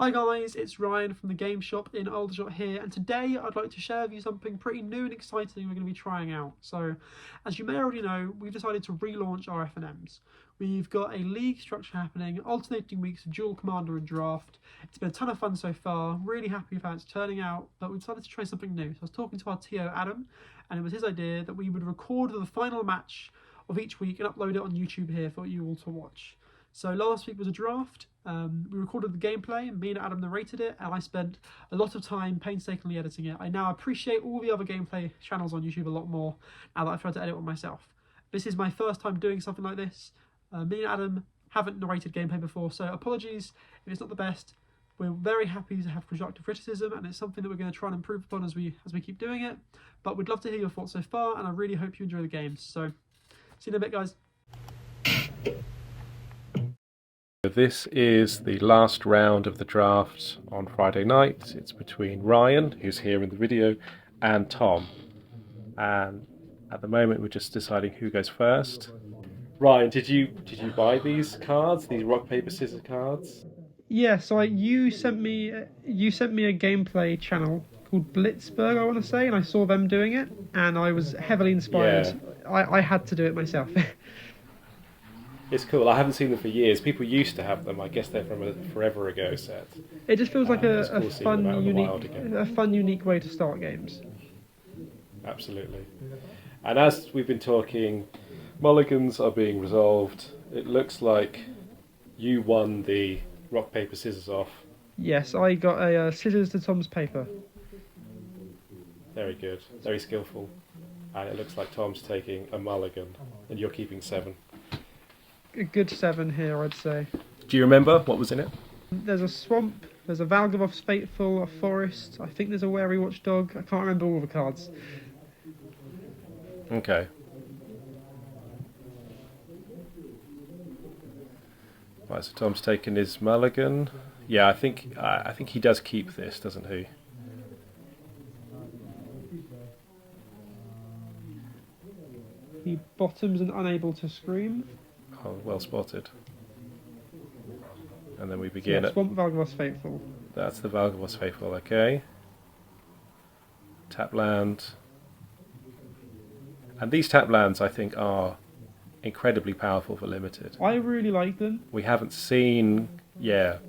Hi guys, it's Ryan from the game shop in Aldershot here, and today I'd like to share with you something pretty new and exciting we're going to be trying out. So, as you may already know, we've decided to relaunch our FNMs. We've got a league structure happening, alternating weeks of dual commander and draft. It's been a ton of fun so far, really happy with how it's turning out, but we decided to try something new. So I was talking to our TO Adam, and it was his idea that we would record the final match of each week and upload it on YouTube here for you all to watch. So last week was a draft. We recorded the gameplay, and me and Adam narrated it, and I spent a lot of time painstakingly editing it. I now appreciate all the other gameplay channels on YouTube a lot more now that I've tried to edit one myself. This is my first time doing something like this. Me and Adam haven't narrated gameplay before, so apologies if it's not the best. We're very happy to have constructive criticism, and it's something that we're going to try and improve upon as we keep doing it. But we'd love to hear your thoughts so far, and I really hope you enjoy the games. So, see you in a bit, guys. This is the last round of the draft on Friday night. It's between Ryan, who's here in the video, and Tom. And at the moment we're just deciding who goes first. Ryan, did you buy these cards, these rock paper scissors cards? Yeah, so you sent me a gameplay channel called Blitzberg, I want to say, and I saw them doing it, and I was heavily inspired. Yeah. I had to do it myself. It's cool. I haven't seen them for years. People used to have them. I guess they're from a forever ago set. It just feels like It's a cool seeing them out in the wild again. fun, unique way to start games. Absolutely. And as we've been talking, mulligans are being resolved. It looks like you won the rock, paper, scissors off. Yes, I got a scissors to Tom's paper. Very good. Very skillful. And it looks like Tom's taking a mulligan and you're keeping 7. A good 7 here, I'd say. Do you remember what was in it? There's a swamp, there's a Valgavoth's Fateful, a forest, I think there's a Wary Watchdog. I can't remember all the cards. Okay. Right, so Tom's taken his mulligan. Yeah, I think he does keep this, doesn't he? He bottoms and unable to scream. Oh, well spotted. And then we begin Yeah, at... Swamp Valgavoth's Fateful. That's the Valgavoth's Faithful, okay. Tap land. And these tap lands, I think, are incredibly powerful for limited. I really like them. We haven't seen... Yeah.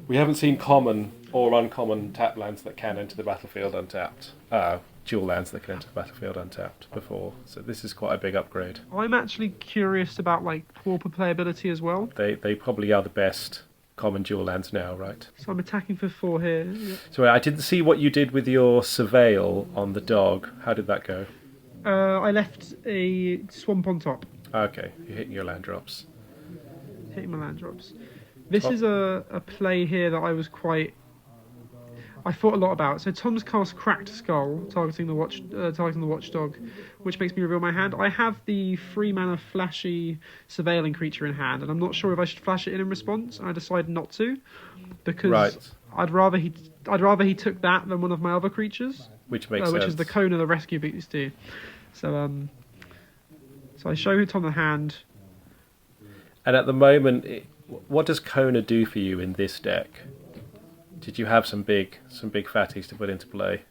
We haven't seen common or uncommon tap lands that can enter the battlefield untapped. Dual lands that can enter the battlefield untapped before. So this is quite a big upgrade. I'm actually curious about like pauper playability as well. They probably are the best common dual lands now, right? So I'm attacking for 4 here. Yeah. So I didn't see what you did with your surveil on the dog. How did that go? I left a swamp on top. Okay, you're hitting your land drops. Hitting my land drops. This is a play here that I thought a lot about. So Tom's cast Cracked Skull, targeting the Watchdog, which makes me reveal my hand. I have the 3-mana flashy surveilling creature in hand, and I'm not sure if I should flash it in response. And I decided not to, because I'd rather he took that than one of my other creatures, which makes sense. Which is the Kona, the Rescue Beast do. So so I show Tom the hand. And at the moment, what does Kona do for you in this deck? Did you have some big fatties to put into play?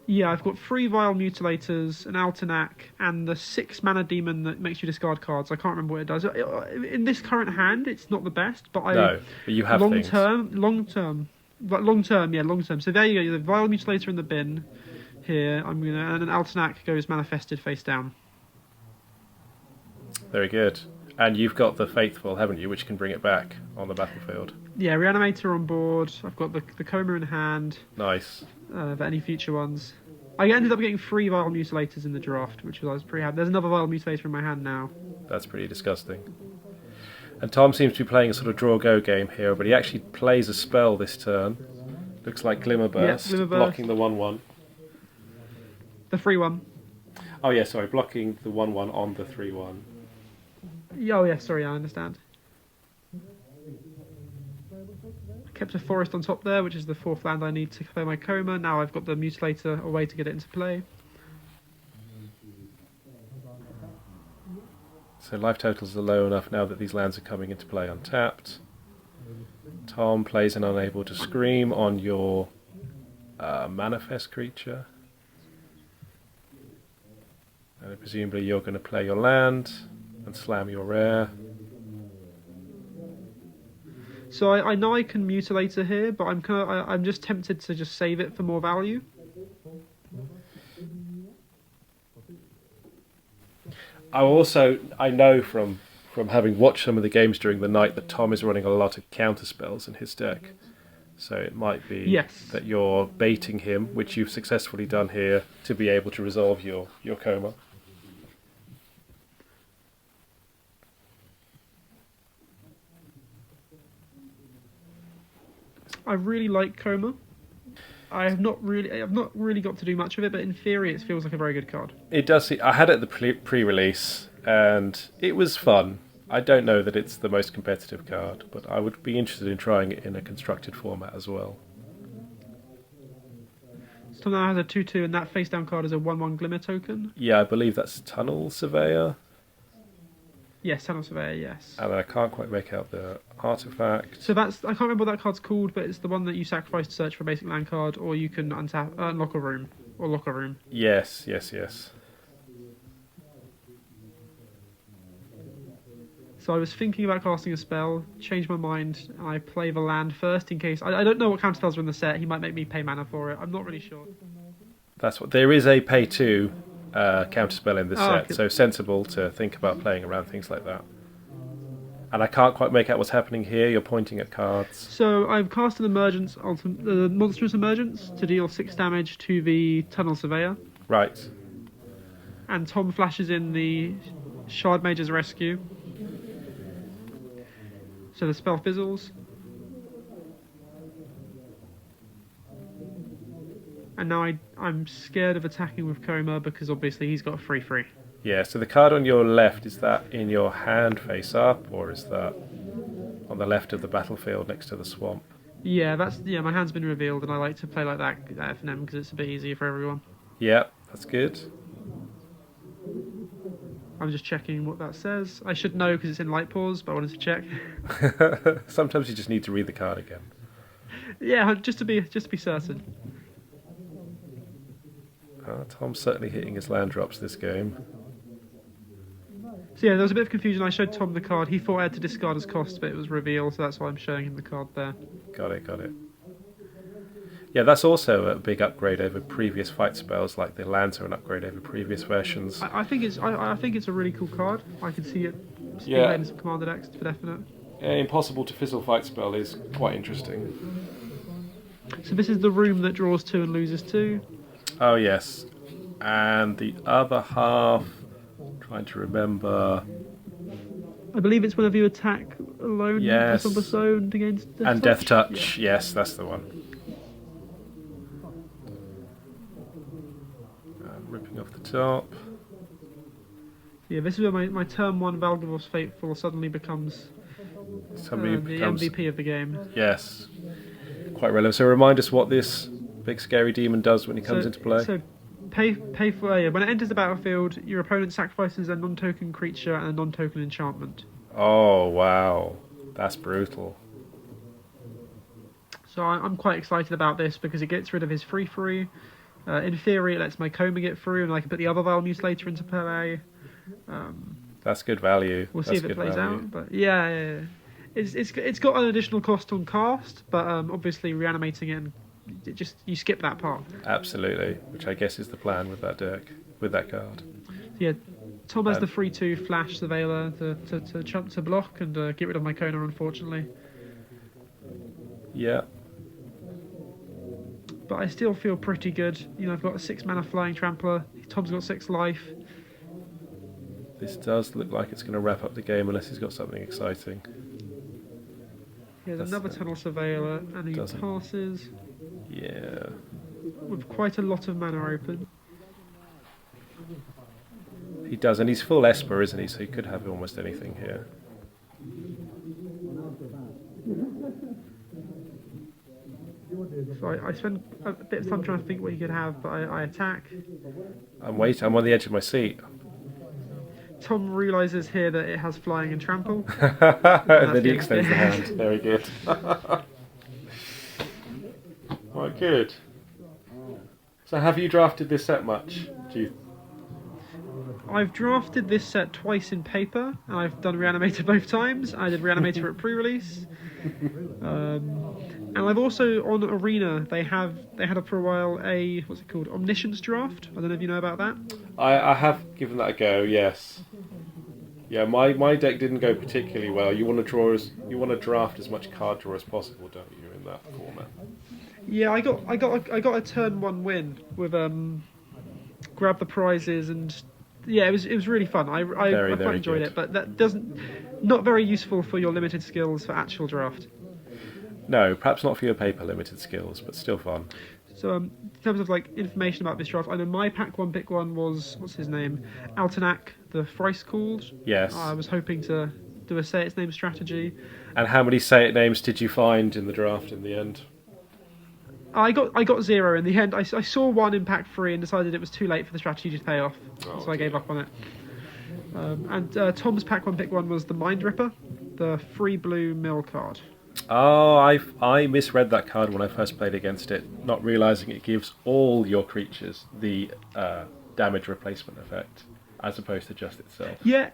Yeah, I've got 3 Vile Mutilators, an Altenac, and the 6-mana demon that makes you discard cards. I can't remember what it does. In this current hand, it's not the best, but but you have long term. So there you go. The Vile Mutilator in the bin. Here, and an Altenac goes manifested face down. Very good. And you've got the Faithful, haven't you, which can bring it back on the battlefield. Yeah, Reanimator on board. I've got the Coma in hand. Nice. For any future ones. I ended up getting 3 Vile Mutilators in the draft, which I was pretty happy. There's another Vile Mutilator in my hand now. That's pretty disgusting. And Tom seems to be playing a sort of draw-go game here, but he actually plays a spell this turn. Looks like Glimmerburst, blocking the 1/1. The 3/1. Oh yeah, sorry, blocking the 1/1 on the 3/1. Oh yeah, sorry, I understand. I kept a forest on top there, which is the 4th land I need to play my Coma. Now I've got the Mutilator, a way to get it into play. So life totals are low enough now that these lands are coming into play untapped. Tom plays an unable to scream on your manifest creature. And presumably you're going to play your land and slam your rare. So I know I can Mutilator here, but I'm just tempted to just save it for more value. I know from having watched some of the games during the night that Tom is running a lot of counter spells in his deck. So it might be that you're baiting him, which you've successfully done here, to be able to resolve your coma. I really like Coma. I have not really got to do much of it, but in theory it feels like a very good card. It does. I had it at the pre-release, and it was fun. I don't know that it's the most competitive card, but I would be interested in trying it in a constructed format as well. So now has a 2/2, and that face down card is a 1/1 Glimmer token. Yeah, I believe that's Tunnel Surveyor. Yes, Tunnel Surveyor, yes. And I can't quite make out the artifact. So I can't remember what that card's called, but it's the one that you sacrifice to search for a basic land card, or you can unlock a room, or lock a room. Yes. So I was thinking about casting a spell, changed my mind, and I play the land first in case. I don't know what counterspells are in the set. He might make me pay mana for it. I'm not really sure. That's what there is a pay 2 counterspell in this set, okay. so sensible to think about playing around things like that. And I can't quite make out what's happening here. You're pointing at cards. So I've cast an emergence, monstrous emergence, to deal 6 damage to the Tunnel Surveyor. Right. And Tom flashes in the Shard Mage's Rescue. So the spell fizzles. And now I'm scared of attacking with Coma because obviously he's got a 3/3. Yeah, so the card on your left, is that in your hand face up, or is that on the left of the battlefield next to the swamp? Yeah, my hand's been revealed, and I like to play like that at FNM because it's a bit easier for everyone. Yeah, that's good. I'm just checking what that says. I should know because it's in light pause, but I wanted to check. Sometimes you just need to read the card again. Yeah, just to be certain. Tom's certainly hitting his land drops this game. So yeah, there was a bit of confusion. I showed Tom the card. He thought I had to discard his cost, but it was revealed, so that's why I'm showing him the card there. Got it. Yeah, that's also a big upgrade over previous fight spells, like the lands are an upgrade over previous versions. I think it's a really cool card. I can see it in some Commander decks for definite. Yeah, Impossible to Fizzle fight spell is quite interesting. So this is the room that draws 2 and loses 2. Oh yes, and the other half, trying to remember. I believe it's whenever you attack alone, yes, on the zone against Death and Touch. Death Touch. Yeah. Yes, that's the one. Ripping off the top. Yeah, this is where my turn 1 Valgavo's Fateful suddenly becomes the MVP of the game. Yes, quite relevant. So remind us what this big scary demon does when he comes into play. So pay for when it enters the battlefield, your opponent sacrifices a non-token creature and a non-token enchantment. Oh wow, that's brutal. So I'm quite excited about this because it gets rid of his 3/3. In theory, it lets my Coma get through, and I can put the other Vile Mutilator into play. That's good value. We'll see if it plays out, but yeah. It's got an additional cost on cast, but obviously reanimating it, and you skip that part. Absolutely, which I guess is the plan with that deck, with that card. Yeah, Tom has the 3/2 Flash Surveiller to block and get rid of my Kona, unfortunately. Yeah. But I still feel pretty good. I've got a 6 mana Flying Trampler. Tom's got 6 life. This does look like it's going to wrap up the game unless he's got something exciting. There's another Tunnel Surveiller, and he passes. Yeah. With quite a lot of mana open. He does, and he's full Esper, isn't he? So he could have almost anything here. So I spend a bit of time trying to think what he could have, but I attack. I'm on the edge of my seat. Tom realises here that it has flying and trample. And then he extends the hand. Very good. Right, good. So have you drafted this set much? I've drafted this set twice in paper, and I've done Reanimator both times. I did Reanimator at pre-release, and I've also on Arena they had up for a while a what's it called, Omniscience draft. I don't know if you know about that. I have given that a go. Yes. Yeah, my deck didn't go particularly well. You want to draft as much card draw as possible, don't you, in that format? Yeah, I got a turn one win with grab the prizes, and yeah, it was really fun. I quite enjoyed it, but that not very useful for your limited skills for actual draft. No, perhaps not for your paper limited skills, but still fun. So in terms of like information about this draft, I know my pack one pick one was what's his name, Altenac, the Thrice Called. Yes. I was hoping to do a say its name strategy. And how many say it names did you find in the draft in the end? I got 0 in the end. I saw one in pack 3 and decided it was too late for the strategy to pay off, so I gave up on it. And Tom's pack one pick one was the Mind Ripper, the free blue mill card. Oh, I misread that card when I first played against it, not realising it gives all your creatures the damage replacement effect, as opposed to just itself. Yeah,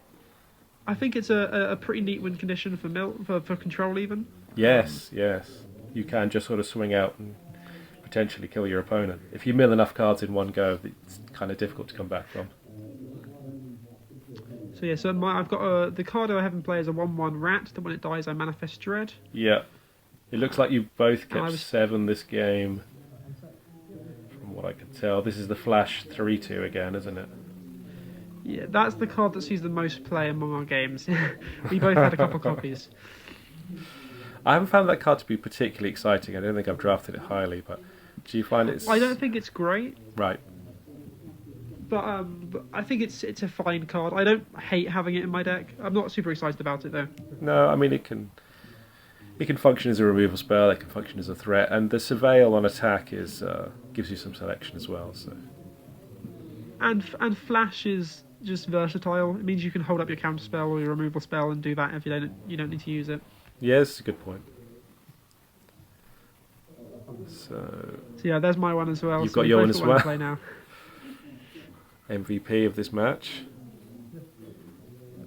I think it's a pretty neat win condition for control even. Yes, yes. You can just sort of swing out and potentially kill your opponent. If you mill enough cards in one go, it's kind of difficult to come back from. So yeah, I've got the card I have in play is a 1/1 rat. That when it dies, I manifest dread. Yeah, it looks like you both kept 7 this game. From what I can tell, this is the Flash 3/2 again, isn't it? Yeah, that's the card that sees the most play among our games. We both had a couple copies. I haven't found that card to be particularly exciting. I don't think I've drafted it highly, but do you find it's... I don't think it's great. Right. But I think it's a fine card. I don't hate having it in my deck. I'm not super excited about it though. No, I mean it can function as a removal spell. It can function as a threat, and the Surveil on attack gives you some selection as well. So. And Flash is just versatile. It means you can hold up your counter spell or your removal spell and do that if you don't need to use it. Yeah, that's a good point. So yeah, there's my one as well. You've got your one as well. Play now. MVP of this match.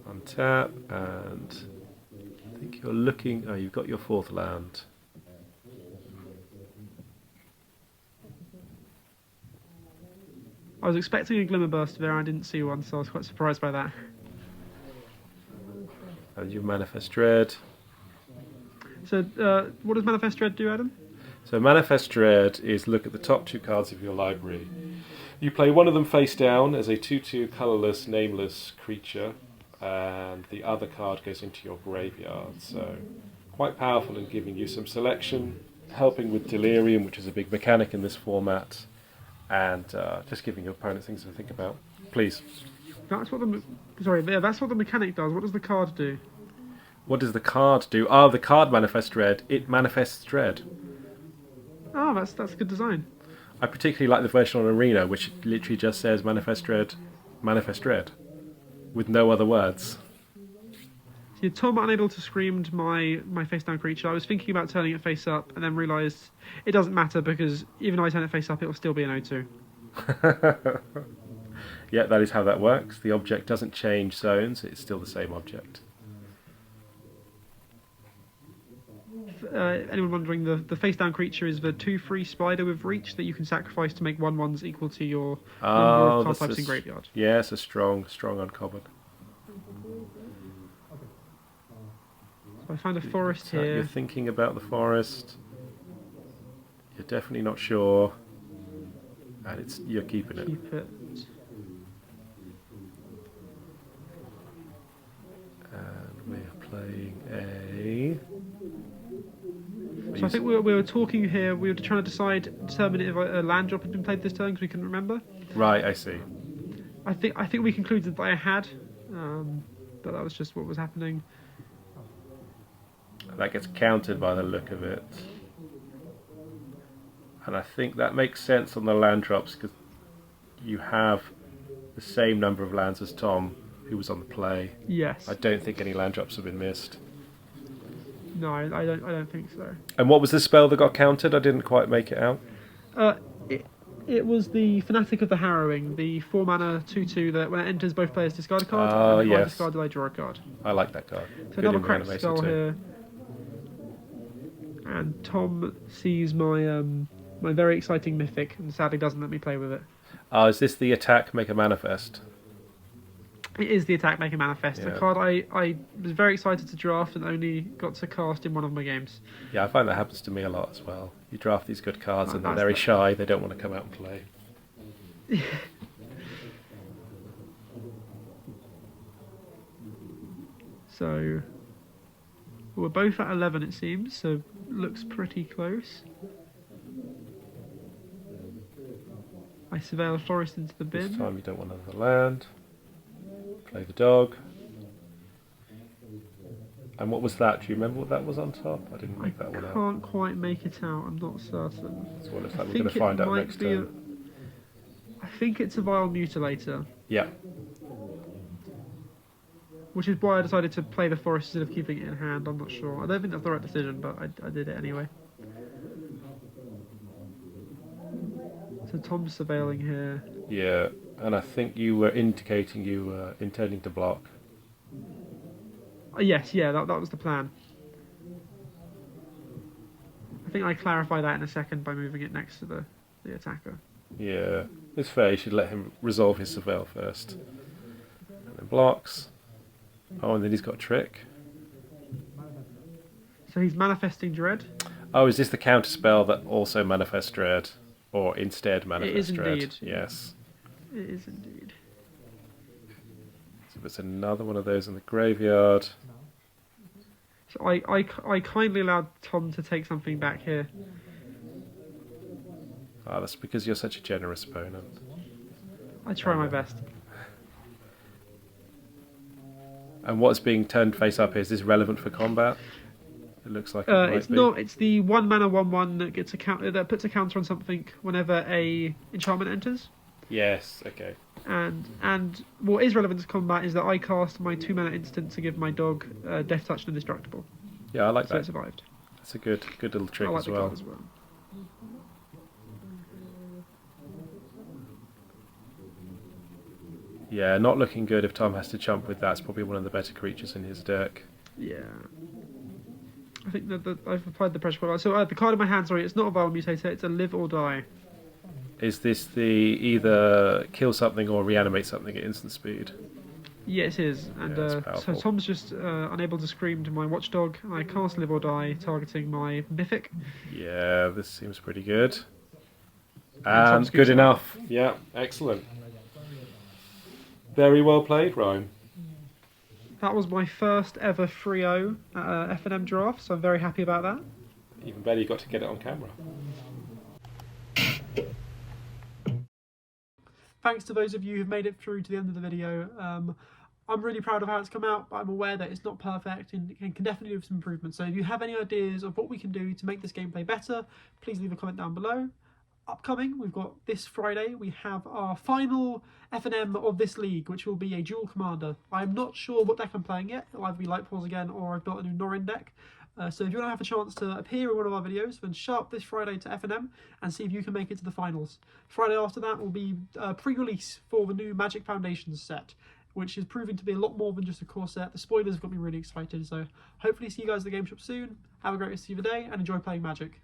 Untap, and I think you're looking... Oh, you've got your 4th land. I was expecting a Glimmer Burst there, I didn't see one, so I was quite surprised by that. And you Manifest Dread. So, what does Manifest Dread do, Adam? So Manifest Dread is look at the top 2 cards of your library. You play one of them face down as a 2/2 colourless, nameless creature, and the other card goes into your graveyard. So quite powerful in giving you some selection, helping with Delirium, which is a big mechanic in this format, and just giving your opponent things to think about. Please. That's what the mechanic does. What does the card do? What does the card do? Oh, the card Manifest Dread. It manifests dread. Oh, that's good design. I particularly like the version on Arena, which literally just says Manifest Dread, with no other words. See, Tom unable to scream my face down creature. I was thinking about turning it face up, and then realised it doesn't matter because even if I turn it face up, it will still be an O2. Yeah, that is how that works. The object doesn't change zones; it's still the same object. Anyone wondering, the face-down creature is the 2/3 spider with reach that you can sacrifice to make 1/1s equal to your number of card types in graveyard. Yeah, it's a strong uncommon. So I found a forest here. You're thinking about the forest. You're definitely not sure, and you're keeping it. Keep it. And we're playing a... So I think we were talking here, we were trying to determine if a land drop had been played this turn because we couldn't remember. Right, I see. I think we concluded that I had, but that was just what was happening. That gets countered by the look of it. And I think that makes sense on the land drops because you have the same number of lands as Tom, who was on the play. Yes. I don't think any land drops have been missed. No, I don't think so. And what was the spell that got countered? I didn't quite make it out. It was the Fanatic of the Harrowing, the 4-mana 2/2 that when it enters both players discard a card, and if I yes. discard it, I draw a card. I like that card. So Good another in cracked Reanimator spell too. here. And Tom sees my my very exciting mythic and sadly doesn't let me play with it. Is this the attack, make a manifest? It is the attack make a manifest, a Yeah. card I was very excited to draft and only got to cast in one of my games. Yeah, I find that happens to me a lot as well. You draft these good cards and they're That's very the- shy, they don't want to come out and play. So we're both at 11 it seems, so looks pretty close. I surveil a forest into the This bin. time you don't want another land. Play the dog. And what was that? Do you remember what that was on top? I didn't make that one out. Can't quite make it out, I'm not certain. That's what it looks like. I We're going think to it find out might next be time. I think it's a Vile Mutilator, Yeah. which is why I decided to play the forest instead of keeping it in hand. I'm not sure. I don't think that's the right decision, but I did it anyway. So Tom's surveilling here. Yeah, and I think you were indicating you were intending to block. Yes, yeah, that was the plan. I think I clarify that in a second by moving it next to the attacker. Yeah, it's fair. You should let him resolve his surveil first. And then blocks. Oh, and then he's got a trick. So he's manifesting dread. Oh, is this the counter spell that also manifests dread? Or instead It manifests is dread? indeed. Yes. It is indeed. So there's another one of those in the graveyard. So I kindly allowed Tom to take something back here. Ah, that's because you're such a generous opponent. I try my best. And what's being turned face up here, is this relevant for combat? It looks like it might It's be. not. It's the 1-mana 1/1 that gets a counter that puts a counter on something whenever a enchantment enters. Yes, okay. And what is relevant to combat is that I cast my 2-mana instant to give my dog Death Touch and Indestructible. Yeah, I like So it that. survived. That's a good little trick I like as the well. card as well. Yeah, not looking good if Tom has to chump with that. It's probably one of the better creatures in his deck. Yeah. I think that I've applied the pressure quite well. So the card in my hand, sorry, it's not a Vile Mutator, it's a Live or Die. Is this the either kill something or reanimate something at instant speed? Yeah, it is. Yeah, And it's so powerful. Tom's just unable to scream to my Watchdog, and I cast Live or Die, targeting my Mythic. Yeah, this seems pretty good. Tom's And good keeps it enough. Yeah, excellent. Very well played, Ryan. That was my first ever 3-0 at FNM draft, so I'm very happy about that. Even better, you got to get it on camera. Thanks to those of you who've made it through to the end of the video. I'm really proud of how it's come out, but I'm aware that it's not perfect and can definitely do some improvements. So if you have any ideas of what we can do to make this gameplay better, please leave a comment down below. Upcoming, we've got this Friday, we have our final FNM of this league, which will be a dual commander. I'm not sure what deck I'm playing yet. It'll either be Light Pause again, or I've got a new Norin deck. So if you want to have a chance to appear in one of our videos, then show up this Friday to FNM and see if you can make it to the finals. Friday after that will be pre-release for the new Magic Foundations set, which is proving to be a lot more than just a core set. The spoilers have got me really excited, so hopefully see you guys at the game shop soon. Have a great rest of your day and enjoy playing Magic.